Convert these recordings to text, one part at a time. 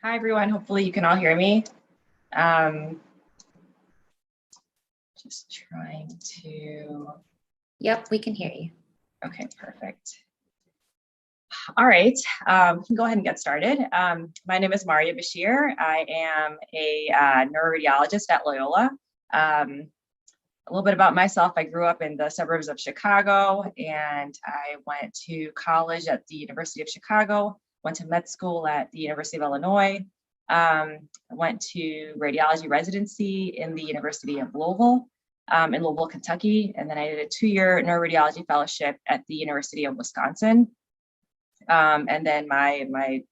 Hi, everyone. Hopefully you can all hear me. Um, just trying to, Yep, we can hear you. okay, perfect. All right, we can go ahead and get started. My name is Maria Bashir. I am a neuroradiologist at Loyola. A little bit about myself. I grew up in the suburbs of Chicago, and I went to college at the University of Chicago, went to med school at the University of Illinois, I went to radiology residency in the University of Louisville, in Louisville, Kentucky, and then I did a 2-year neuroradiology fellowship at the University of Wisconsin. And then my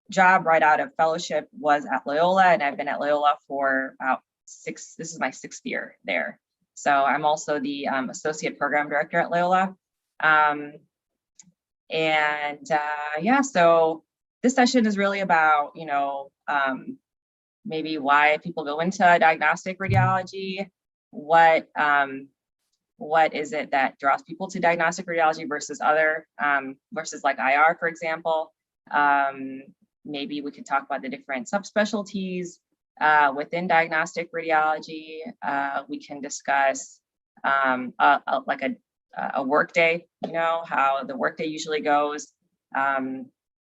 job right out of fellowship was at Loyola, and I've been at Loyola for about this is my 6th year there. So I'm also the associate program director at Loyola. Yeah, so this session is really about, maybe why people go into diagnostic radiology, what is it that draws people to diagnostic radiology versus versus like IR, for example. Maybe we could talk about the different subspecialties within diagnostic radiology. We can discuss like a workday, how the workday usually goes.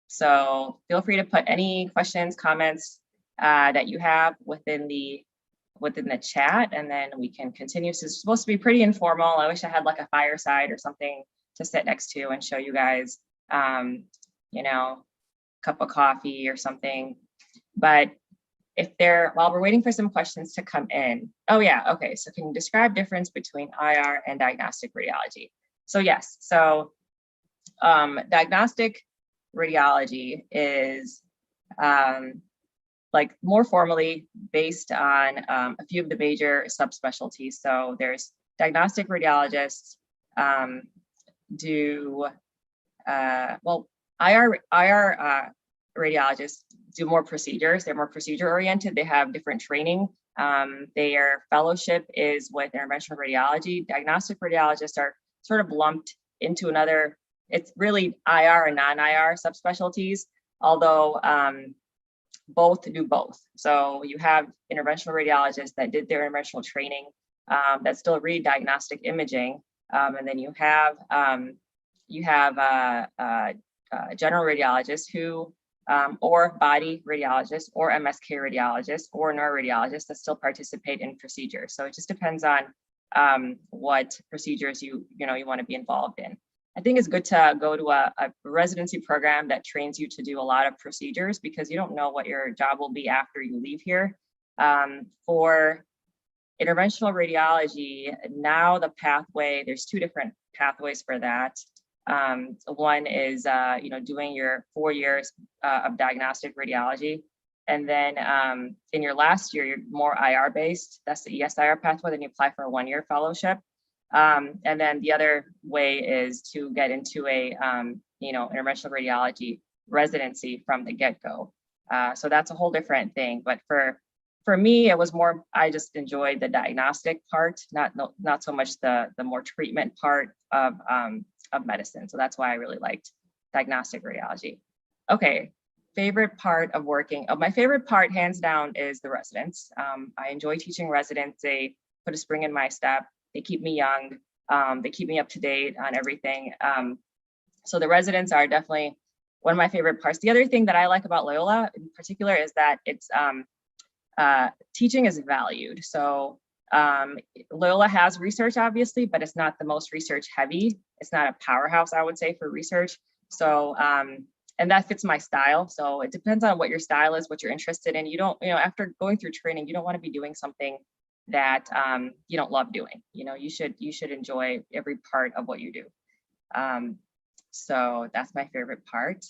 So feel free to put any questions, comments that you have within the chat, and then we can continue. So it's supposed to be pretty informal. I wish I had like a fireside or something to sit next to and show you guys, cup of coffee or something. But while we're waiting for some questions to come in. Oh yeah, okay. So can you describe difference between IR and diagnostic radiology? So yes, so diagnostic radiology is like more formally based on a few of the major subspecialties. So there's diagnostic radiologists IR radiologists do more procedures. They're more procedure oriented. They have different training. Their fellowship is with interventional radiology. Diagnostic radiologists are sort of lumped into another, it's really IR and non-IR subspecialties, although both do both. So you have interventional radiologists that did their interventional training that still read diagnostic imaging. And then you have general radiologists who, or body radiologists, or MSK radiologists, or neuroradiologists that still participate in procedures. So it just depends on what procedures you want to be involved in. I think it's good to go to a residency program that trains you to do a lot of procedures, because you don't know what your job will be after you leave here. For interventional radiology, now the pathway, there's 2 different pathways for that. One is, doing your 4 years of diagnostic radiology. And then in your last year, you're more IR based. That's the ESIR pathway. Then you apply for a 1-year fellowship. And then the other way is to get into a, interventional radiology residency from the get-go. So that's a whole different thing. But for me, it was more, I just enjoyed the diagnostic part, not so much the more treatment part of medicine. So that's why I really liked diagnostic radiology. Okay, favorite part of working. My favorite part, hands down, is the residents. I enjoy teaching residents. They put a spring in my step. They keep me young. They keep me up to date on everything. So the residents are definitely one of my favorite parts. The other thing that I like about Loyola in particular is that it's teaching is valued. So Loyola has research, obviously, but it's not the most research heavy. It's not a powerhouse, I would say, for research. So, and that fits my style. So it depends on what your style is, what you're interested in. You don't, after going through training, you don't want to be doing something that you don't love doing. You should enjoy every part of what you do. So that's my favorite part.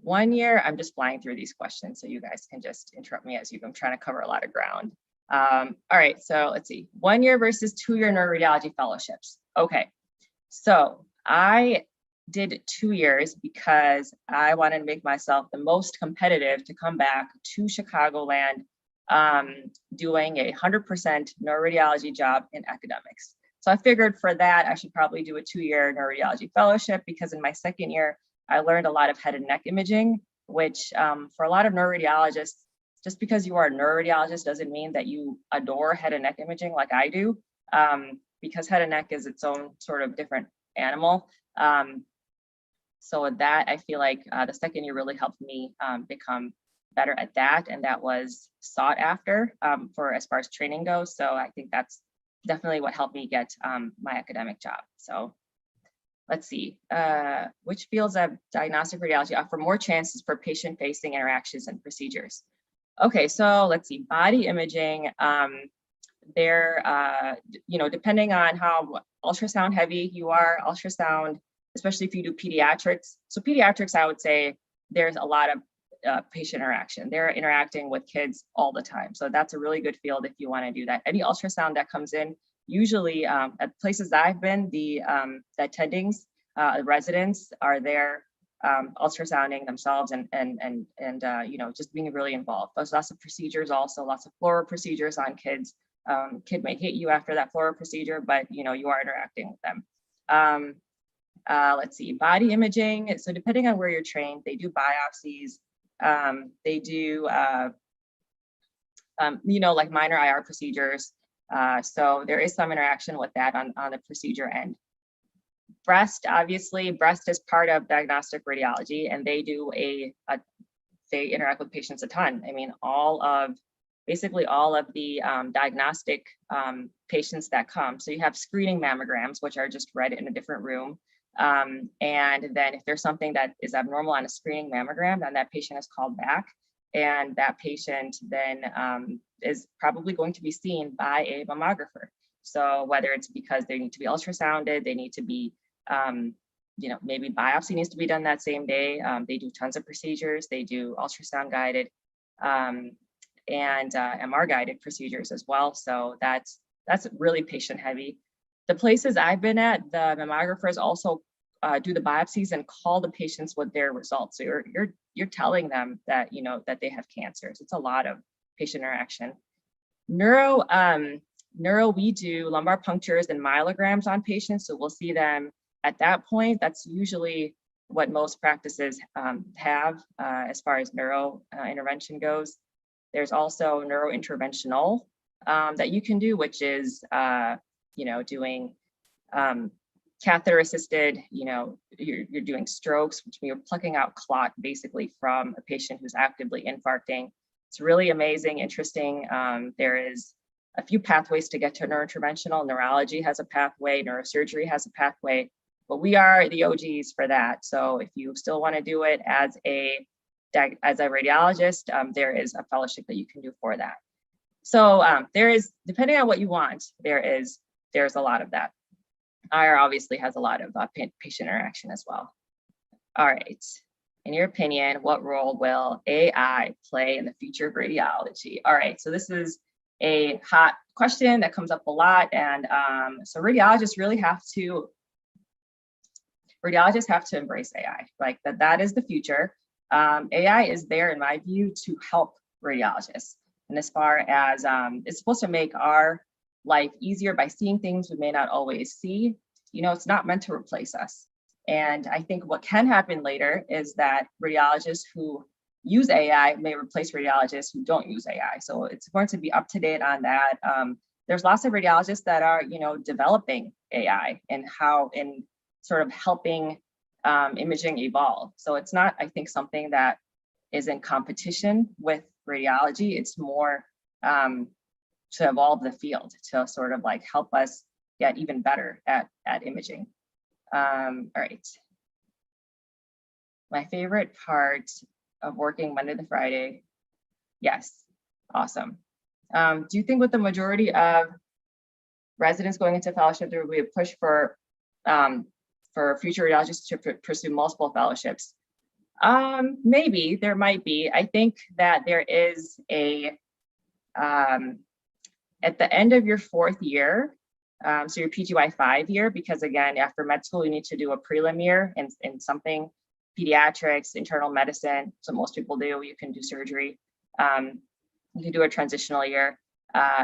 1 year, I'm just flying through these questions, so you guys can just interrupt me as I'm trying to cover a lot of ground. All right, so let's see, 1 year versus 2-year neuroradiology fellowships. Okay, so I did 2 years because I wanted to make myself the most competitive to come back to Chicagoland doing a 100% neuroradiology job in academics. So I figured for that, I should probably do a 2-year neuroradiology fellowship, because in my 2nd year, I learned a lot of head and neck imaging. which for a lot of neuroradiologists, just because you are a neuroradiologist doesn't mean that you adore head and neck imaging like I do, because head and neck is its own sort of different animal. So with that, I feel like the second year really helped me become better at that, and that was sought after for as far as training goes. So I think that's definitely what helped me get my academic job. So let's see, which fields of diagnostic radiology offer more chances for patient-facing interactions and procedures? Okay, so let's see, body imaging, depending on how ultrasound heavy you are, ultrasound, especially if you do pediatrics. So pediatrics, I would say there's a lot of patient interaction. They're interacting with kids all the time. So that's a really good field if you want to do that. Any ultrasound that comes in, usually at places that I've been, the attendings, residents are there ultrasounding themselves and just being really involved. There's lots of procedures, also lots of fluoro procedures on kids. Kid may hit you after that fluoro procedure, but you are interacting with them. Let's see, body imaging. So depending on where you're trained, they do biopsies. They do, like minor IR procedures. So there is some interaction with that on the procedure end. Breast, obviously, breast is part of diagnostic radiology, and they do they interact with patients a ton. I mean, basically all of the diagnostic patients that come. So you have screening mammograms, which are just read in a different room. And then if there's something that is abnormal on a screening mammogram, then that patient is called back. And that patient then is probably going to be seen by a mammographer. So whether it's because they need to be ultrasounded, they need to be, maybe biopsy needs to be done that same day. They do tons of procedures. They do ultrasound guided and MR guided procedures as well. So that's really patient heavy. The places I've been at, the mammographers also do the biopsies and call the patients with their results. So you're telling them that that they have cancers. It's a lot of patient interaction. Neuro, we do lumbar punctures and myelograms on patients. So we'll see them at that point. That's usually what most practices have as far as neuro intervention goes. There's also neurointerventional that you can do, which is doing catheter assisted, you're doing strokes, which means you're plucking out clot basically from a patient who's actively infarcting. It's really amazing, interesting. There is a few pathways to get to neurointerventional. Neurology has a pathway, neurosurgery has a pathway, but we are the OGs for that. So if you still want to do it as a radiologist, there is a fellowship that you can do for that. So there is, depending on what you want, there's a lot of that. IR obviously has a lot of patient interaction as well. All right. In your opinion, what role will AI play in the future of radiology? All right. So this is a hot question that comes up a lot. And so radiologists have to embrace AI. Like that is the future. AI is there, in my view, to help radiologists. And as far as it's supposed to make our life easier by seeing things we may not always see, it's not meant to replace us. And I think what can happen later is that radiologists who use AI may replace radiologists who don't use AI. So it's going to be up to date on that. There's lots of radiologists that are, developing AI and how in sort of helping imaging evolve. So it's not, I think, something that is in competition with radiology. It's more to evolve the field, to sort of like help us get even better at imaging. All right. My favorite part of working Monday to Friday. Yes, awesome. Do you think with the majority of residents going into fellowship, there will be a push for future radiologists to pursue multiple fellowships? Maybe there might be. I think that there is at the end of your fourth year, so your PGY 5 year, because again, after med school, you need to do a prelim year in something, pediatrics, internal medicine. So most people do. You can do surgery. You can do a transitional year.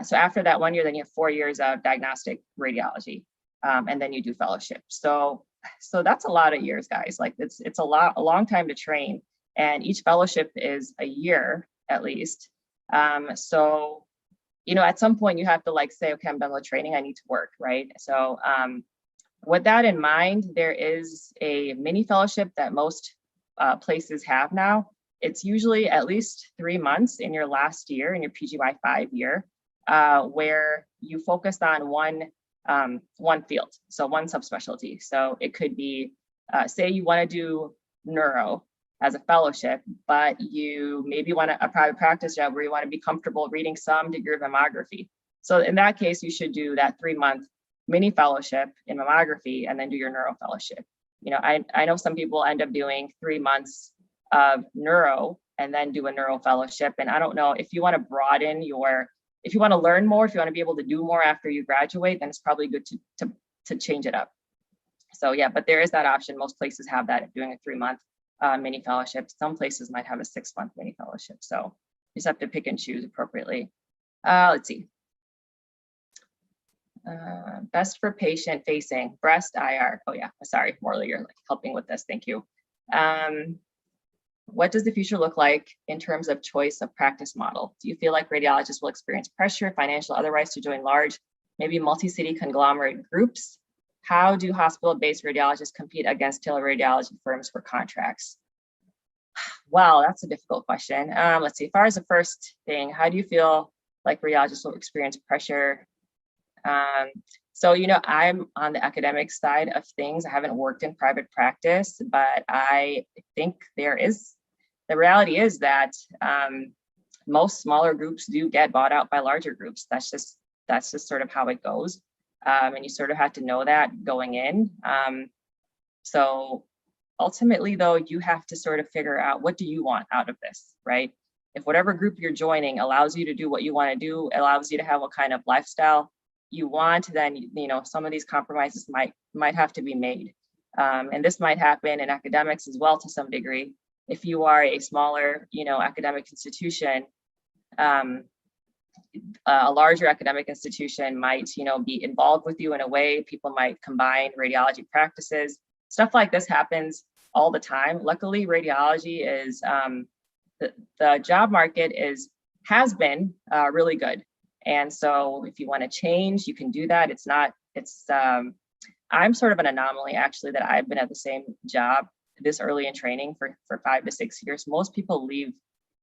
So after that 1 year, then you have 4 years of diagnostic radiology, and then you do fellowship. So that's a lot of years, guys. Like it's a long time to train. and each fellowship is a year at least. So, at some point you have to like say, okay, I'm done with training, I need to work, right? So with that in mind, there is a mini fellowship that most places have now. It's usually at least 3 months in your last year, in your PGY 5 year, where you focus on one field, so one subspecialty. So it could be, say you want to do neuro as a fellowship, but you maybe want a private practice job where you want to be comfortable reading some degree of mammography. So in that case, you should do that 3-month mini fellowship in mammography and then do your neuro fellowship. I know some people end up doing 3 months of neuro and then do a neuro fellowship. And I don't know if you want to broaden if you want to learn more, if you want to be able to do more after you graduate, then it's probably good to change it up. So yeah, but there is that option. Most places have that, doing a 3-month mini fellowship. Some places might have a 6-month mini fellowship. So you just have to pick and choose appropriately. Let's see. Best for patient facing, breast IR. Oh yeah, sorry, Morley, you're like helping with this. Thank you. What does the future look like in terms of choice of practice model? Do you feel like radiologists will experience pressure, financial, otherwise, to join large, maybe multi-city conglomerate groups? How do hospital-based radiologists compete against teleradiology firms for contracts? Wow, that's a difficult question. Let's see, as far as the first thing, how do you feel like radiologists will experience pressure? So, I'm on the academic side of things. I haven't worked in private practice, but I think the reality is that most smaller groups do get bought out by larger groups. That's just sort of how it goes. And you sort of have to know that going in. So ultimately, though, you have to sort of figure out, what do you want out of this, right? If whatever group you're joining allows you to do what you want to do, allows you to have what kind of lifestyle you want, then some of these compromises might have to be made. And this might happen in academics as well to some degree. If you are a smaller, academic institution, a larger academic institution might, be involved with you in a way. People might combine radiology practices. Stuff like this happens all the time. Luckily, radiology is the job market has been really good. And so if you want to change, you can do that. I'm sort of an anomaly, actually, that I've been at the same job this early in training for 5 to 6 years. Most people leave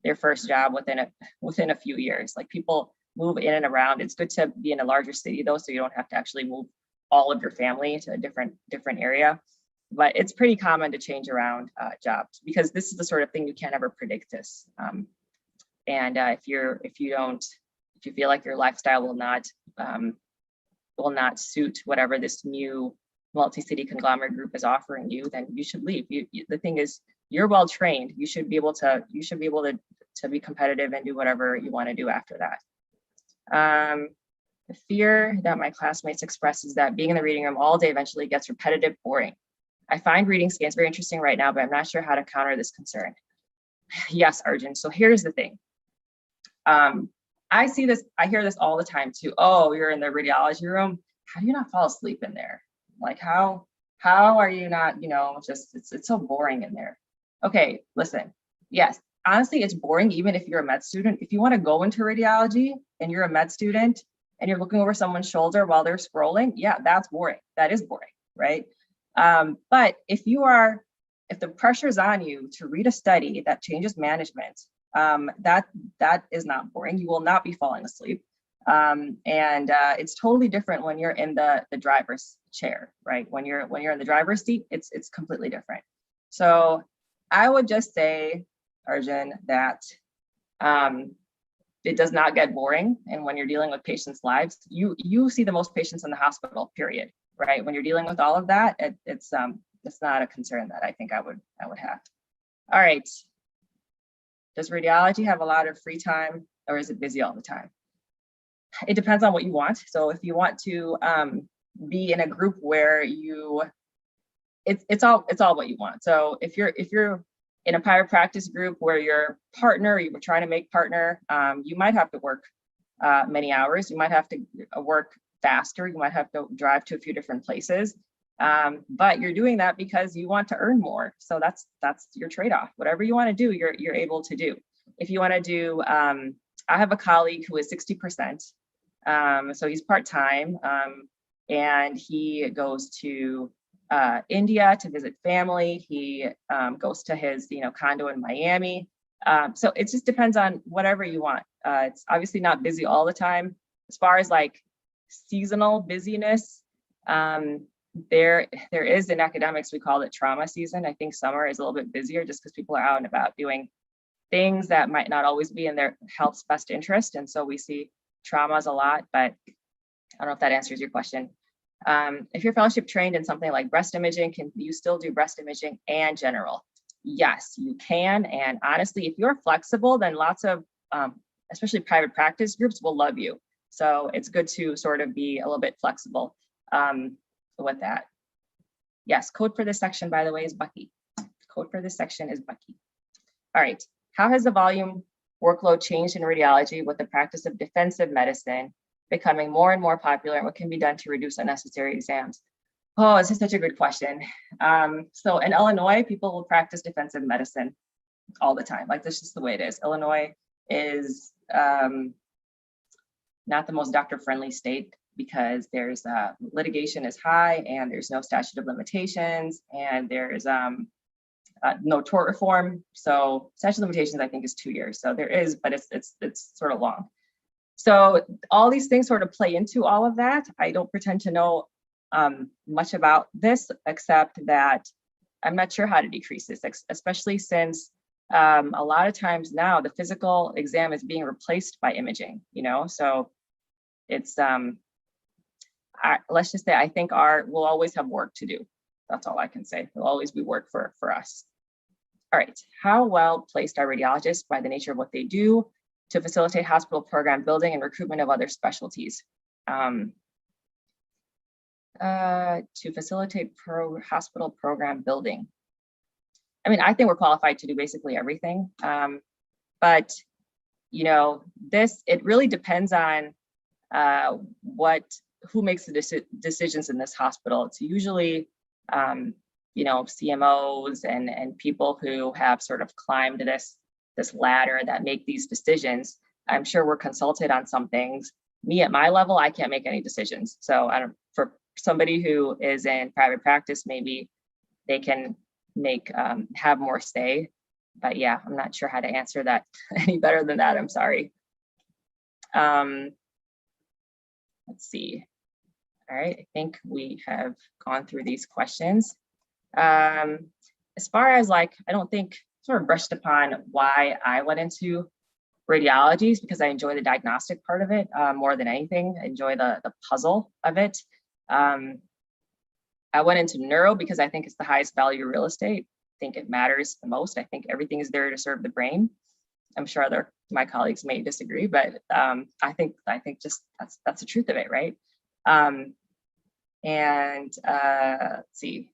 their first job within a few years. Like, people move in and around. It's good to be in a larger city though, so you don't have to actually move all of your family to a different area. But it's pretty common to change around jobs, because this is the sort of thing you can't ever predict this. And if you feel like your lifestyle will not suit whatever this new multi-city conglomerate group is offering you, then you should leave. The thing is, you're well trained. You should be able to be competitive and do whatever you want to do after that. The fear that my classmates express is that being in the reading room all day eventually gets repetitive, boring. I find reading scans very interesting right now, but I'm not sure how to counter this concern. Yes, Arjun. So here's the thing. I hear this all the time too. Oh, you're in the radiology room. How do you not fall asleep in there? Like, how are you not, it's so boring in there. Okay, listen. Yes, honestly, it's boring even if you're a med student. If you want to go into radiology and you're a med student and you're looking over someone's shoulder while they're scrolling, yeah, that's boring. That is boring, right? But if the pressure is on you to read a study that changes management, that is not boring. You will not be falling asleep. And it's totally different when you're in the driver's chair, right? When you're in the driver's seat, it's completely different. So I would just say, Arjun, that it does not get boring. And when you're dealing with patients' lives, you see the most patients in the hospital, period, right? When you're dealing with all of that, it's not a concern that I think I would have. All right. Does radiology have a lot of free time, or is it busy all the time? It depends on what you want. So if you want to be in a group where it's all what you want. So if you're in a private practice group where your partner, you were trying to make partner, you might have to work many hours. You might have to work faster. You might have to drive to a few different places. But you're doing that because you want to earn more. So that's your trade-off. Whatever you want to do, you're able to do. If you want to do, I have a colleague who is 60%. So he's part-time, and he goes to India to visit family. He goes to his condo in Miami. So it just depends on whatever you want. It's obviously not busy all the time. As far as like seasonal busyness, there is in academics, we call it trauma season. I think summer is a little bit busier just because people are out and about doing things that might not always be in their health's best interest. And so we see traumas a lot, but I don't know if that answers your question. If you're fellowship trained in something like breast imaging, can you still do breast imaging and general? Yes, you can. And honestly, if you're flexible, then lots of, especially private practice groups will love you. So it's good to sort of be a little bit flexible with that. Yes, code for this section, by the way, is Bucky. Code for this section is Bucky. All right, how has the volume workload changed in radiology with the practice of defensive medicine becoming more and more popular, and what can be done to reduce unnecessary exams? Oh, this is such a good question. So in Illinois, people will practice defensive medicine all the time. Like, that's just the way it is. Illinois is not the most doctor-friendly state because there's litigation is high and there's no statute of limitations and there's no tort reform. So statute of limitations, I think, is 2 years. So there is, but it's sort of long. So all these things sort of play into all of that. I don't pretend to know much about this, except that I'm not sure how to decrease this, especially since a lot of times now the physical exam is being replaced by imaging, so it's, let's just say, I think we'll always have work to do. That's all I can say. There'll always be work for us. All right, how well placed are radiologists by the nature of what they do to facilitate hospital program building and recruitment of other specialties? To facilitate hospital program building. I mean, I think we're qualified to do basically everything. But, it really depends on who makes the decisions in this hospital. It's usually, CMOs and people who have sort of climbed this ladder that make these decisions. I'm sure we're consulted on some things. Me at my level, I can't make any decisions. So for somebody who is in private practice, maybe they can have more say. But yeah, I'm not sure how to answer that any better than that. I'm sorry. Let's see. All right, I think we have gone through these questions. As far as I don't think sort of brushed upon why I went into radiology, is because I enjoy the diagnostic part of it more than anything. I enjoy the puzzle of it. I went into neuro because I think it's the highest value real estate. I think it matters the most. I think everything is there to serve the brain. I'm sure my colleagues may disagree, but I think just that's the truth of it, right? Let's see.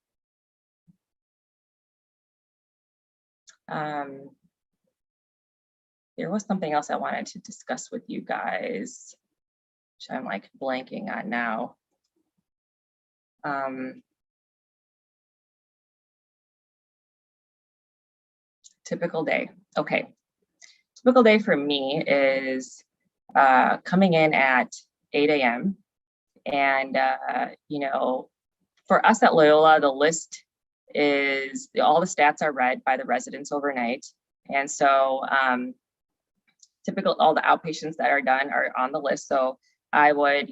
There was something else I wanted to discuss with you guys, which I'm blanking on now. Typical day. Okay. Typical day for me is coming in at 8 a.m. And, for us at Loyola, the list is all the stats are read by the residents overnight. And so typical, all the outpatients that are done are on the list. So I would,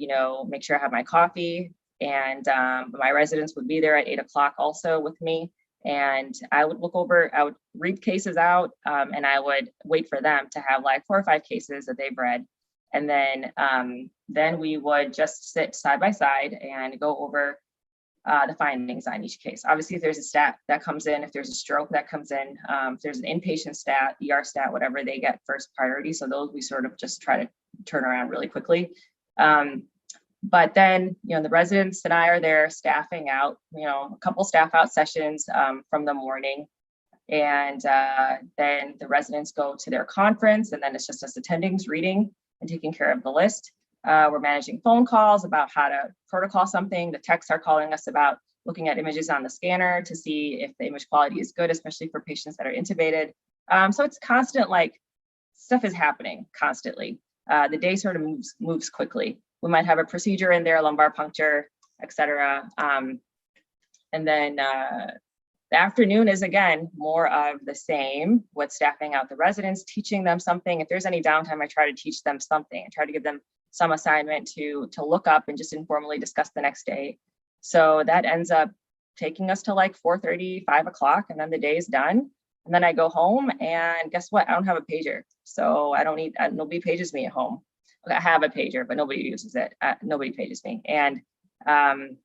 make sure I have my coffee, and my residents would be there at 8 o'clock also with me. And I would I would read cases out, and I would wait for them to have 4 or 5 cases that they've read. And then we would just sit side by side and go over the findings on each case. Obviously, if there's a stat that comes in, if there's a stroke that comes in, if there's an inpatient stat, ER stat, whatever, they get first priority. So those we sort of just try to turn around really quickly. But then, the residents and I are there staffing out, a couple staff out sessions from the morning. And then the residents go to their conference, and then it's just us attending, reading, and taking care of the list. We're managing phone calls about how to protocol something. The techs are calling us about looking at images on the scanner to see if the image quality is good, especially for patients that are intubated. So it's constant, like stuff is happening constantly. The day sort of moves quickly. We might have a procedure in there, lumbar puncture, et cetera. And then the afternoon is, again, more of the same with staffing out the residents, teaching them something. If there's any downtime, I try to teach them something and try to give them some assignment to look up and just informally discuss the next day. So that ends up taking us to like 4:30, 5 o'clock, and then the day is done. And then I go home, and guess what? I don't have a pager. So I don't need, nobody pages me at home. I have a pager, but nobody uses it. Nobody pages me. And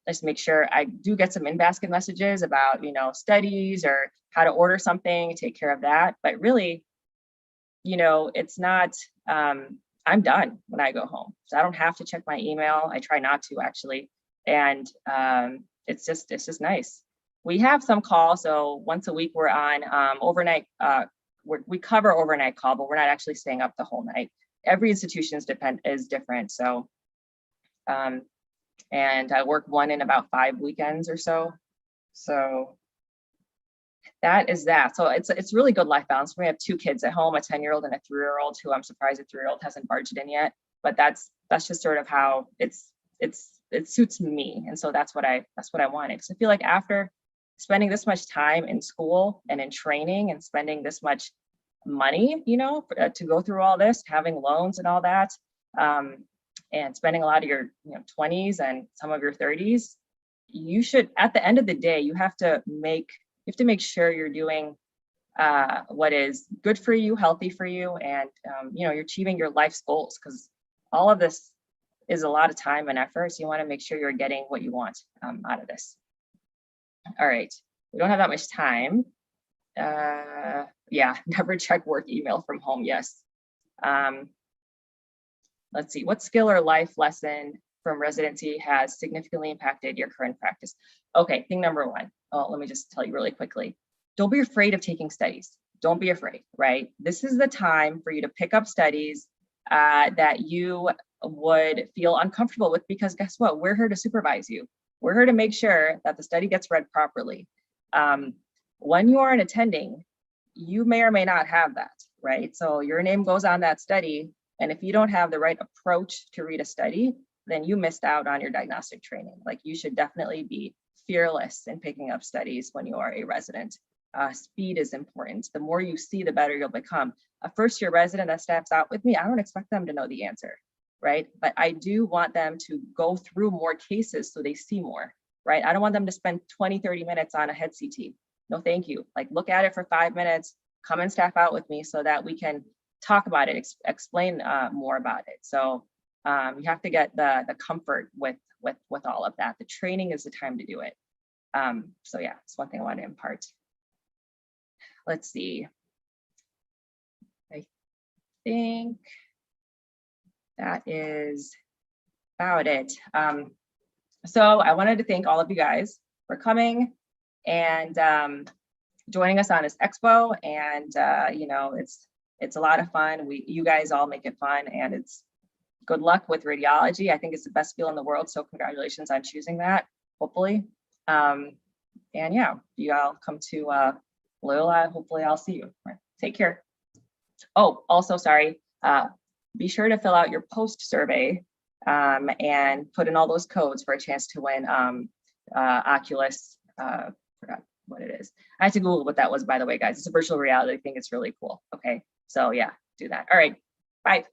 just make sure I do get some in-basket messages about, studies or how to order something, take care of that. But really, it's not, I'm done when I go home. So I don't have to check my email. I try not to, actually. And it's just nice. We have some calls. So once a week we're on overnight, we cover overnight call, but we're not actually staying up the whole night. Every institution is different. So, and I work one in about 5 weekends or so. So that is that. So it's really good life balance. We have 2 kids at home, a 10-year-old and a 3-year-old, who I'm surprised a 3-year-old hasn't barged in yet. But that's just sort of how it suits me. And so that's what I wanted. Because I feel like after spending this much time in school and in training and spending this much money, to go through all this, having loans and all that, and spending a lot of your 20s and some of your 30s, you should, at the end of the day, you have to make sure you're doing what is good for you, healthy for you, and you're achieving your life's goals, because all of this is a lot of time and effort. So you want to make sure you're getting what you want out of this. All right, we don't have that much time. Yeah, never check work email from home. Yes. Let's see, what skill or life lesson from residency has significantly impacted your current practice? Okay, thing number 1. Oh, let me just tell you really quickly. Don't be afraid of taking studies. Don't be afraid, right? This is the time for you to pick up studies that you would feel uncomfortable with, because guess what? We're here to supervise you. We're here to make sure that the study gets read properly. When you are an attending, you may or may not have that, right? So your name goes on that study. And if you don't have the right approach to read a study, then you missed out on your diagnostic training. Like, you should definitely be fearless in picking up studies when you are a resident. Speed is important. The more you see, the better you'll become. A first-year resident that staffs out with me, I don't expect them to know the answer, right? But I do want them to go through more cases so they see more, right? I don't want them to spend 20, 30 minutes on a head CT. No, thank you. Like, look at it for 5 minutes, come and staff out with me so that we can talk about it, explain more about it. So you have to get the comfort with all of that. The training is the time to do it. So yeah, it's one thing I want to impart. Let's see. I think that is about it. So I wanted to thank all of you guys for coming and joining us on this expo. And it's a lot of fun. You guys all make it fun, and it's good luck with radiology. I think it's the best field in the world. So congratulations on choosing that, hopefully. And yeah, you all come to Loyola, hopefully I'll see you. Right. Take care. Oh, also, sorry, be sure to fill out your post survey and put in all those codes for a chance to win Oculus. Forgot what it is. I had to Google what that was, by the way, guys. It's a virtual reality thing. It's really cool. Okay, so yeah, do that. All right, bye.